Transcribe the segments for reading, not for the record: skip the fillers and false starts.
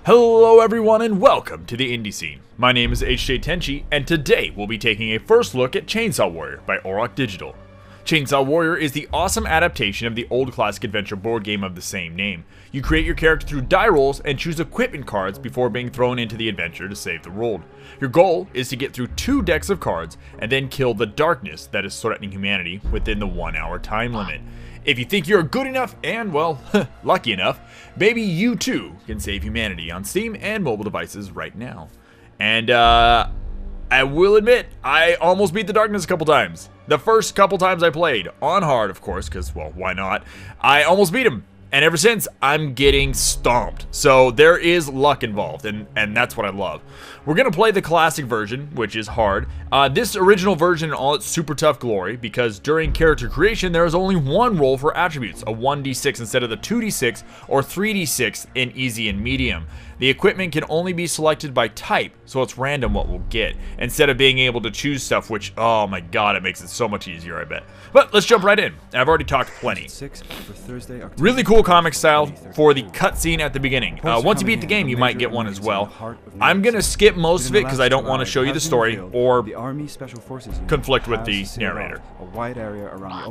Hello everyone and welcome to the Indie Scene. My name is HJ Tenchi and today we'll be taking a first look at Chainsaw Warrior by Auroch Digital. Chainsaw Warrior is the awesome adaptation of the old classic adventure board game of the same name. You create your character through die rolls and choose equipment cards before being thrown into the adventure to save the world. Your goal is to get through 2 decks of cards and then kill the darkness that is threatening humanity within the 1-hour time limit. If you think you're good enough and, well, lucky enough, maybe you too can save humanity on Steam and mobile devices right now. And I will admit, I almost beat the darkness a couple times. The first couple times I played, on hard of course, because, well, why not? I almost beat him. And ever since, I'm getting stomped. So there is luck involved, and that's what I love. We're going to play the classic version, which is hard. This original version in all its super tough glory, because during character creation, there is only one roll for attributes, a 1d6 instead of the 2d6 or 3d6 in easy and medium. The equipment can only be selected by type, so it's random what we'll get, instead of being able to choose stuff, which, oh my god, it makes it so much easier, I bet. But let's jump right in. I've already talked plenty. Really cool comic style for the cutscene at the beginning. Once you beat the game, you might get one as well. I'm gonna skip most of it because I don't want to show you the story or conflict with the narrator.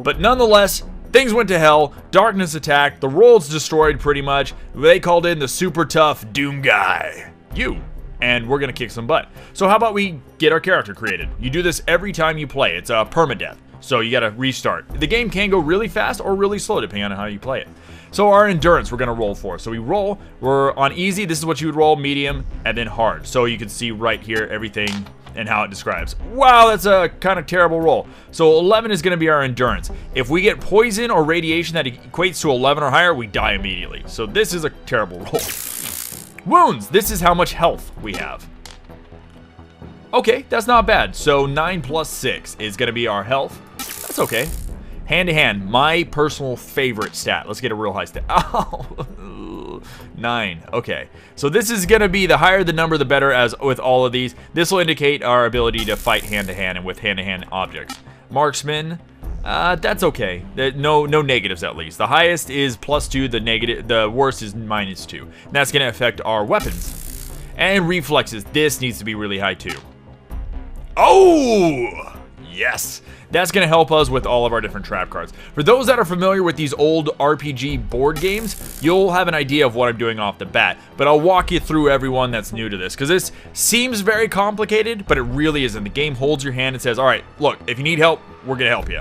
But nonetheless, things went to hell, darkness attacked, the world's destroyed pretty much. They called in the super tough Doom guy. And we're gonna kick some butt. So how about we get our character created? You do this every time you play. It's a permadeath. So you gotta restart. The game can go really fast or really slow depending on how you play it. So our endurance we're gonna roll for. So we roll, we're on easy, this is what you would roll, medium, and then hard. So you can see right here everything and how it describes. Wow, that's a kind of terrible roll. So 11 is gonna be our endurance. If we get poison or radiation that equates to 11 or higher, we die immediately. So this is a terrible roll. Wounds, this is how much health we have. Okay, that's not bad. So 9 plus 6 is gonna be our health. That's okay. Hand to hand, my personal favorite stat. Let's get a real high stat. Oh, 9. Okay. So this is going to be the higher the number, the better, as with all of these. This will indicate our ability to fight hand to hand and with hand to hand objects. Marksman, that's okay. No negatives at least. The highest is +2. The worst is -2. And that's going to affect our weapons. And reflexes. This needs to be really high too. Oh, yes. That's going to help us with all of our different trap cards. For those that are familiar with these old RPG board games, you'll have an idea of what I'm doing off the bat. But I'll walk you through everyone that's new to this, because this seems very complicated, but it really isn't. The game holds your hand and says, all right, look, if you need help, we're going to help you.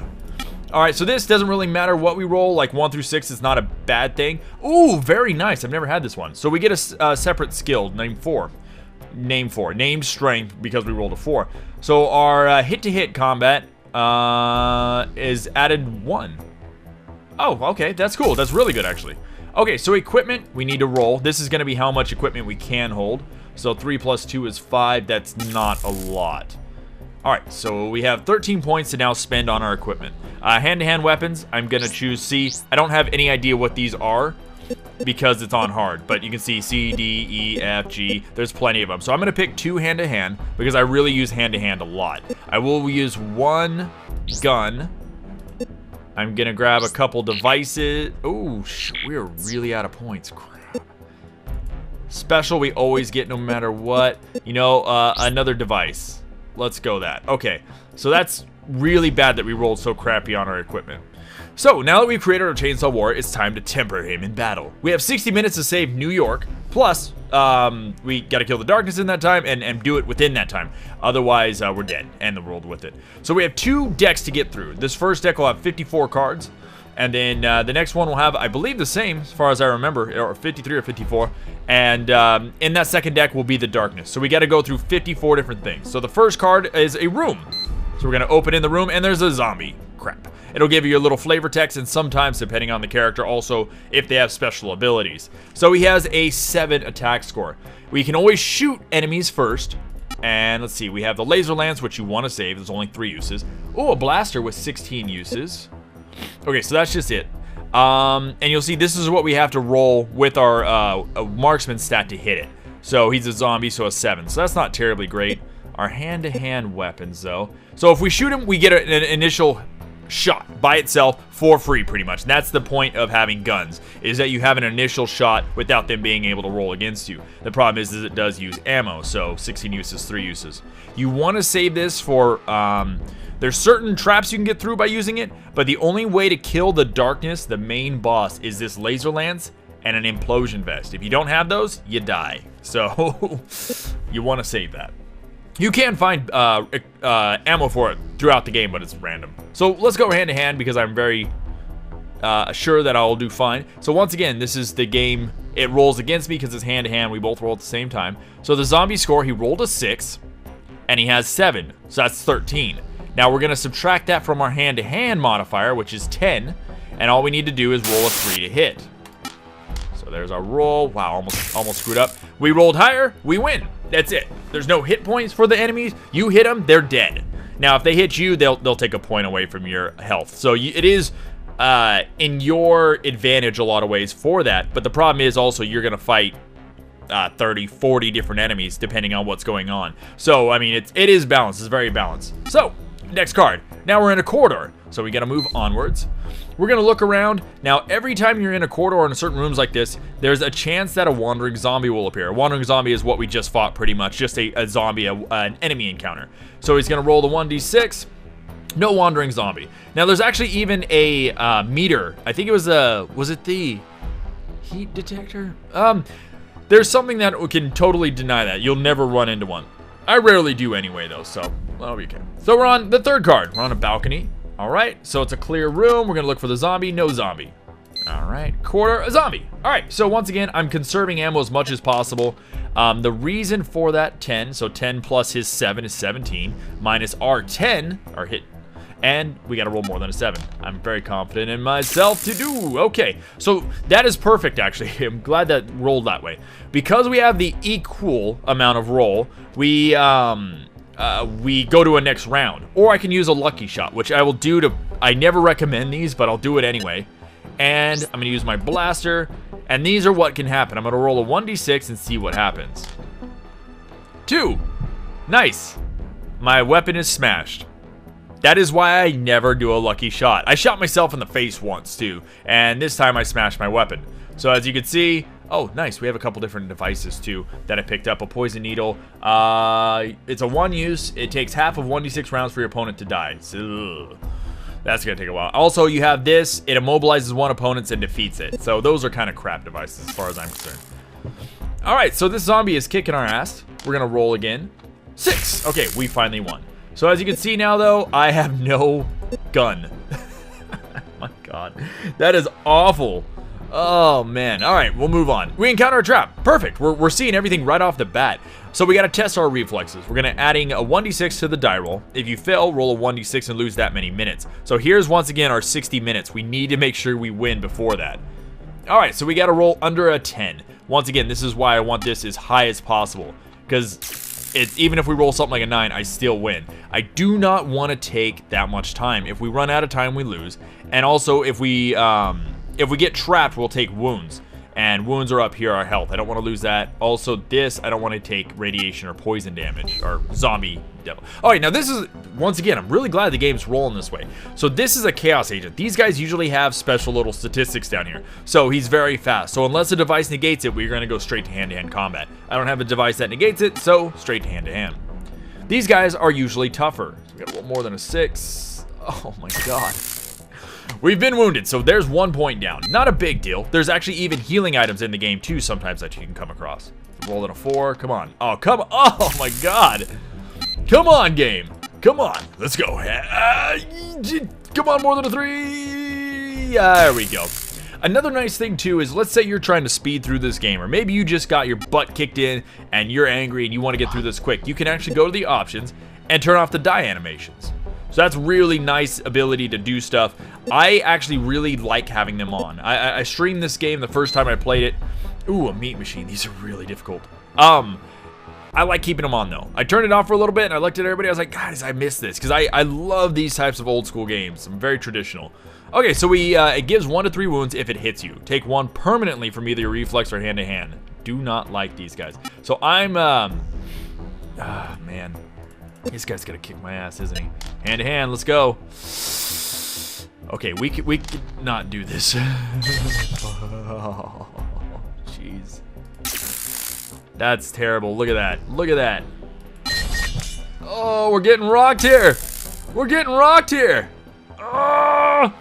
All right, so this doesn't really matter what we roll. Like 1 through 6 is not a bad thing. Ooh, very nice. I've never had this one. So we get a separate skill, named strength, because we rolled a 4. So our hit-to-hit combat is added 1. Oh, okay, that's cool. That's really good, actually. Okay, so equipment, we need to roll. This is going to be how much equipment we can hold. So 3 plus 2 is 5. That's not a lot. All right, so we have 13 points to now spend on our equipment. Hand-to-hand weapons, I'm going to choose C. I don't have any idea what these are because it's on hard, but you can see C, D, E, F, G. There's plenty of them. So I'm going to pick 2 hand-to-hand because I really use hand-to-hand a lot. I will use 1 gun. I'm going to grab a couple devices. Oh, we're really out of points. Crap. Special we always get no matter what. You know, another device. Let's go that. Okay, so that's really bad that we rolled so crappy on our equipment. So, now that we've created our Chainsaw Warrior, it's time to temper him in battle. We have 60 minutes to save New York, plus, we gotta kill the darkness in that time, and do it within that time. Otherwise, we're dead, and the world with it. So we have 2 decks to get through. This first deck will have 54 cards, and then the next one will have, I believe, the same, as far as I remember, or 53 or 54. And in that second deck will be the darkness. So we gotta go through 54 different things. So the first card is a room. So we're gonna open in the room, and there's a zombie. Crap. It'll give you a little flavor text, and sometimes, depending on the character, also if they have special abilities. So he has a 7 attack score. We can always shoot enemies first. And let's see, we have the laser lance, which you want to save. There's only 3 uses. Oh, a blaster with 16 uses. Okay, so that's just it. And you'll see this is what we have to roll with our marksman stat to hit it. So he's a zombie, so a 7. So that's not terribly great. Our hand-to-hand weapons, though. So if we shoot him, we get an initial shot by itself for free, pretty much. And that's the point of having guns, is that you have an initial shot without them being able to roll against you. The problem is it does use ammo, so 16 uses, 3 uses. You want to save this for, there's certain traps you can get through by using it, but the only way to kill the darkness, the main boss, is this laser lance and an implosion vest. If you don't have those, you die. So, you want to save that. You can find ammo for it throughout the game, but it's random. So let's go hand to hand because I'm very sure that I'll do fine. So once again, this is the game. It rolls against me because it's hand to hand. We both roll at the same time. So the zombie score, he rolled a 6 and he has 7. So that's 13. Now we're going to subtract that from our hand to hand modifier, which is 10. And all we need to do is roll a 3 to hit. So there's our roll. Wow, almost screwed up. We rolled higher, we win. That's it. There's no hit points for the enemies. You hit them, they're dead. Now, if they hit you, they'll take a point away from your health. So it is in your advantage a lot of ways for that. But the problem is also you're going to fight 30, 40 different enemies depending on what's going on. So, I mean, it is balanced. It's very balanced. So, next card. Now we're in a corridor. So we got to move onwards. We're going to look around. Now, every time you're in a corridor or in certain rooms like this, there's a chance that a wandering zombie will appear. A wandering zombie is what we just fought pretty much. Just a zombie, an enemy encounter. So he's going to roll the 1d6. No wandering zombie. Now, there's actually even a meter. I think it was it the heat detector? There's something that can totally deny that. You'll never run into one. I rarely do anyway, though, so that'll be okay. So we're on the third card. We're on a balcony. All right, so it's a clear room. We're gonna look for the zombie. No zombie. All right, quarter, a zombie. All right, so once again, I'm conserving ammo as much as possible. The reason for that, 10. So 10 plus his 7 is 17. Minus our 10, our hit. And we gotta roll more than a 7. I'm very confident in myself to do. Okay, so that is perfect, actually. I'm glad that rolled that way. Because we have the equal amount of roll, we go to a next round. Or I can use a lucky shot, which I will do to... I never recommend these, but I'll do it anyway. And I'm gonna use my blaster. And these are what can happen. I'm gonna roll a 1d6 and see what happens. 2. Nice. My weapon is smashed. That is why I never do a lucky shot. I shot myself in the face once too, and this time I smashed my weapon. So as you can see, oh nice, we have a couple different devices too that I picked up. A poison needle, it's a 1 use. It takes half of 1d6 rounds for your opponent to die. So, that's gonna take a while. Also, you have this, it immobilizes one opponent and defeats it. So those are kind of crap devices as far as I'm concerned. Alright, so this zombie is kicking our ass. We're gonna roll again. 6! Okay, we finally won. So as you can see now, though, I have no gun. My God, that is awful. Oh, man. All right, we'll move on. We encounter a trap. Perfect. We're seeing everything right off the bat. So we got to test our reflexes. We're going to adding a 1d6 to the die roll. If you fail, roll a 1d6 and lose that many minutes. So here's, once again, our 60 minutes. We need to make sure we win before that. All right, so we got to roll under a 10. Once again, this is why I want this as high as possible. Because... even if we roll something like a 9, I still win. I do not want to take that much time. If we run out of time, we lose. And also, if we get trapped, we'll take wounds. And wounds are up here, our health. I don't want to lose that. Also, this, I don't want to take radiation or poison damage, or zombie devil. All right, now this is, once again, I'm really glad the game's rolling this way. So this is a Chaos Agent. These guys usually have special little statistics down here. So he's very fast. So unless a device negates it, we're going to go straight to hand-to-hand combat. I don't have a device that negates it, so straight to hand-to-hand. These guys are usually tougher. So we got to roll more than a 6. Oh my God. We've been wounded, so there's 1 point down. Not a big deal. There's actually even healing items in the game too sometimes that you can come across. Rolling a 4, come on. Oh, come on. Oh my God. Come on, game. Come on. Let's go. Come on, more than a 3. There we go. Another nice thing too is, let's say you're trying to speed through this game, or maybe you just got your butt kicked in and you're angry and you want to get through this quick. You can actually go to the options and turn off the die animations. So that's really nice ability to do stuff. I actually really like having them on. I streamed this game the first time I played it. Ooh, a meat machine. These are really difficult. I like keeping them on though. I turned it off for a little bit and I looked at everybody. I was like, guys, I miss this. Because I love these types of old school games. I'm very traditional. Okay, so it gives 1 to 3 wounds if it hits you. Take 1 permanently from either your reflex or hand to hand. Do not like these guys. So I'm, man. This guy's gonna kick my ass, isn't he? Hand to hand, let's go. Okay, we could not do this. Oh, jeez. That's terrible. Look at that. Look at that. Oh, we're getting rocked here. We're getting rocked here. Oh.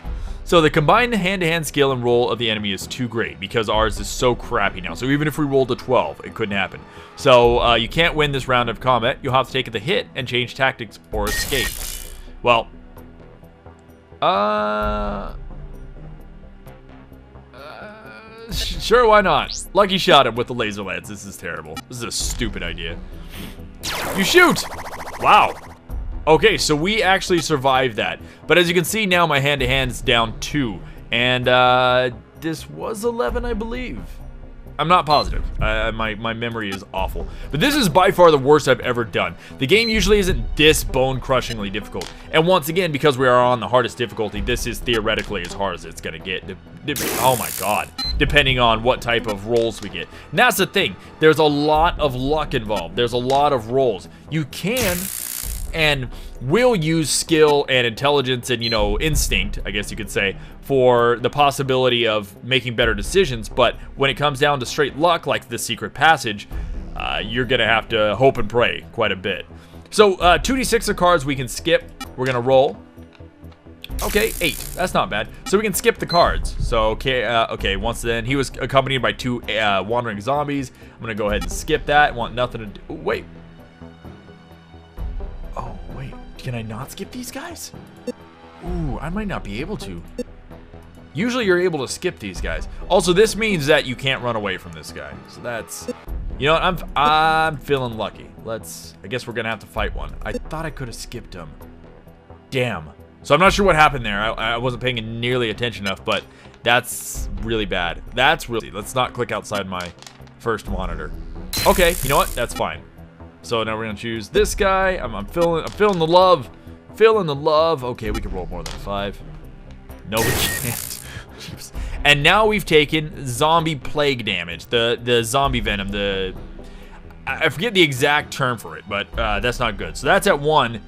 So the combined hand-to-hand skill and roll of the enemy is too great because ours is so crappy now. So even if we rolled a 12, it couldn't happen. So you can't win this round of combat. You'll have to take the hit and change tactics or escape. Well, sure, why not? Lucky shot him with the laser lance. This is terrible. This is a stupid idea. You shoot! Wow. Okay, so we actually survived that. But as you can see now, my hand-to-hand is down 2. And this was 11, I believe. I'm not positive. My memory is awful. But this is by far the worst I've ever done. The game usually isn't this bone-crushingly difficult. And once again, because we are on the hardest difficulty, this is theoretically as hard as it's going to get. Oh my god. Depending on what type of rolls we get. And that's the thing. There's a lot of luck involved. There's a lot of rolls. You can and will use skill and intelligence and, you know, instinct, I guess you could say, for the possibility of making better decisions. But when it comes down to straight luck, like the secret passage, you're gonna have to hope and pray quite a bit. So 2d6 of cards we can skip. We're gonna roll. Okay, 8. That's not bad. So we can skip the cards. So okay, once then he was accompanied by 2 wandering zombies. I'm gonna go ahead and skip that. Want nothing to do. Wait. Oh, wait. Can I not skip these guys? Ooh, I might not be able to. Usually you're able to skip these guys. Also, this means that you can't run away from this guy. So that's... You know what? I'm feeling lucky. I guess we're gonna have to fight one. I thought I could have skipped him. Damn. So I'm not sure what happened there. I wasn't paying nearly attention enough, but that's really bad. That's really... Let's not click outside my first monitor. Okay, you know what? That's fine. So now we're gonna choose this guy. I'm feeling the love. Feeling the love. Okay, we can roll more than 5. No, we can't. And now we've taken zombie plague damage. The zombie venom. I forget the exact term for it, but that's not good. So that's at 1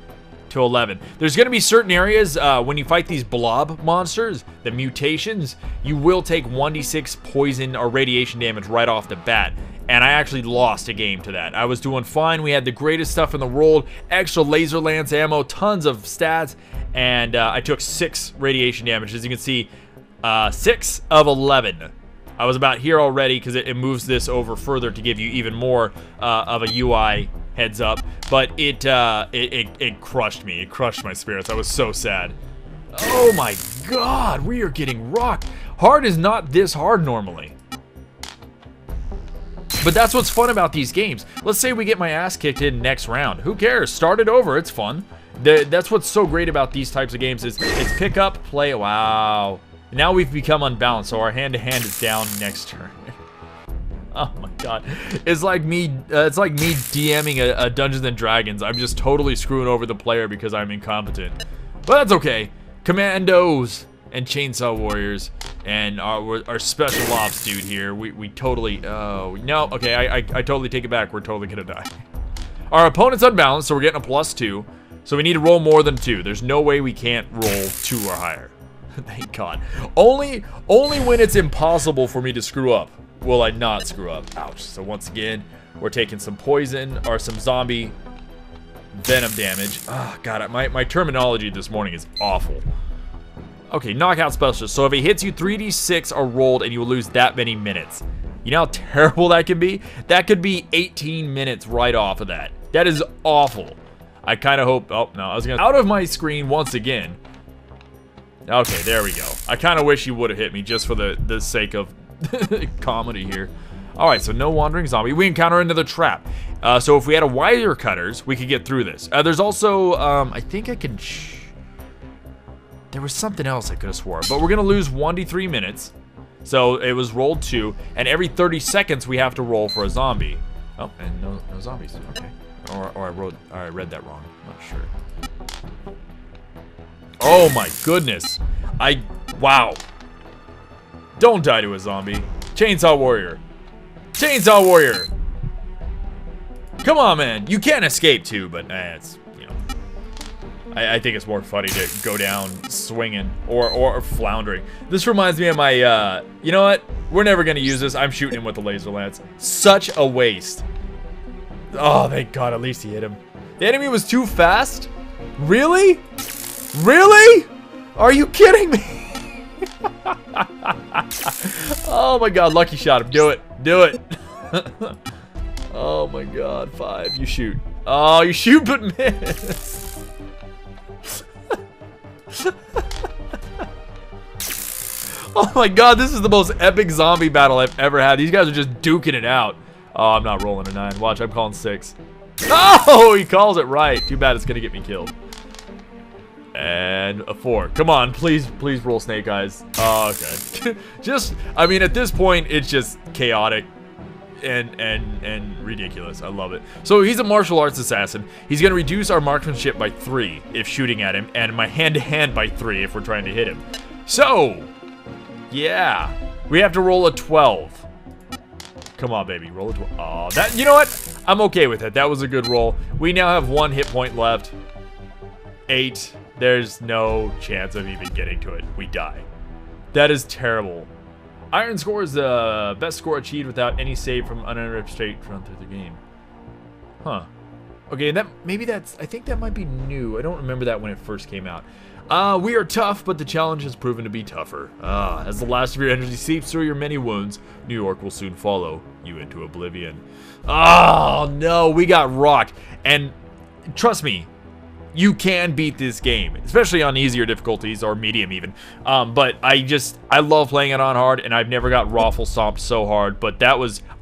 to 11. There's gonna be certain areas when you fight these blob monsters, the mutations, you will take 1d6 poison or radiation damage right off the bat. And I actually lost a game to that. I was doing fine. We had the greatest stuff in the world. Extra laser lance ammo, tons of stats. And I took 6 radiation damage. As you can see, 6 of 11. I was about here already because it moves this over further to give you even more of a UI heads up. But it crushed me. It crushed my spirits. I was so sad. Oh my god, we are getting rocked. Hard is not this hard normally. But that's what's fun about these games. Let's say we get my ass kicked in next round. Who cares? Start it over. It's fun. That's what's so great about these types of games is it's pick up, play. Wow. Now we've become unbalanced, so our hand-to-hand is down next turn. Oh my god. It's like me DMing a Dungeons and Dragons. I'm just totally screwing over the player because I'm incompetent. But that's okay. Commandos and Chainsaw Warriors and our special ops dude here. We totally, oh, no, okay, I totally take it back. We're totally gonna die. Our opponent's unbalanced, so we're getting a +2. So we need to roll more than 2. There's no way we can't roll 2 or higher. Thank God. Only when it's impossible for me to screw up will I not screw up. Ouch. So once again, we're taking some poison or some zombie venom damage. Oh, God, my terminology this morning is awful. Okay, knockout specialist. So if he hits you, 3d6 are rolled and you will lose that many minutes. You know how terrible that can be? That could be 18 minutes right off of that. That is awful. I kind of hope... Oh, no, I was going to... Out of my screen once again. Okay, there we go. I kind of wish he would have hit me just for the sake of comedy here. Alright, so no wandering zombie. We encounter another trap. So if we had a wire cutters, we could get through this. There's also... I think I can... There was something else I could have swore. But we're going to lose 1d3 minutes. So it was rolled 2. And every 30 seconds we have to roll for a zombie. Oh, and no zombies. Okay. Or I read that wrong. I'm not sure. Oh my goodness. Wow. Don't die to a zombie. Chainsaw Warrior. Chainsaw Warrior. Come on, man. You can't escape too, but it's, you know. I think it's more funny to go down swinging or floundering. This reminds me of my, you know what? We're never going to use this. I'm shooting him with the laser lance. Such a waste. Oh, thank God. At least he hit him. The enemy was too fast? Really? Really? Are you kidding me? Oh my God. Lucky shot him. Do it. Do it. Oh my God. 5. You shoot. Oh, you shoot but miss. Oh my God, this is the most epic zombie battle I've ever had. These guys are just duking it out. Oh, I'm not rolling a 9. Watch, I'm calling 6. Oh, he calls it right. Too bad it's gonna get me killed. And a 4. Come on, please roll Snake Eyes. Oh, okay. Just, I mean, at this point, it's just chaotic and ridiculous. I love it. So he's a martial arts assassin. He's gonna reduce our marksmanship by 3 if shooting at him, and my hand-to-hand by 3 if we're trying to hit him. So, yeah, we have to roll a 12. Come on, baby, roll a 12. Oh, that, you know what? I'm okay with it. That was a good roll. We now have 1 hit point left. 8. There's no chance of even getting to it. We die. That is terrible. Iron score is the best score achieved without any save from uninterrupted straight run through the game. Huh. Okay, that maybe that's, I think that might be new. I don't remember that when it first came out. We are tough, but the challenge has proven to be tougher. As the last of your energy seeps through your many wounds, New York will soon follow you into oblivion. Oh, no, we got rocked. And trust me, you can beat this game, especially on easier difficulties or medium even. But I love playing it on hard, and I've never got raffle stomped so hard. But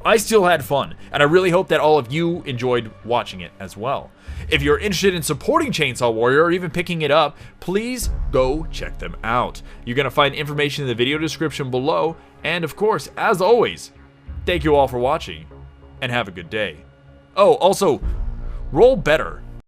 I still had fun, and I really hope that all of you enjoyed watching it as well. If you're interested in supporting Chainsaw Warrior or even picking it up, please go check them out. You're going to find information in the video description below. And of course, as always, thank you all for watching, and have a good day. Oh, also, roll better.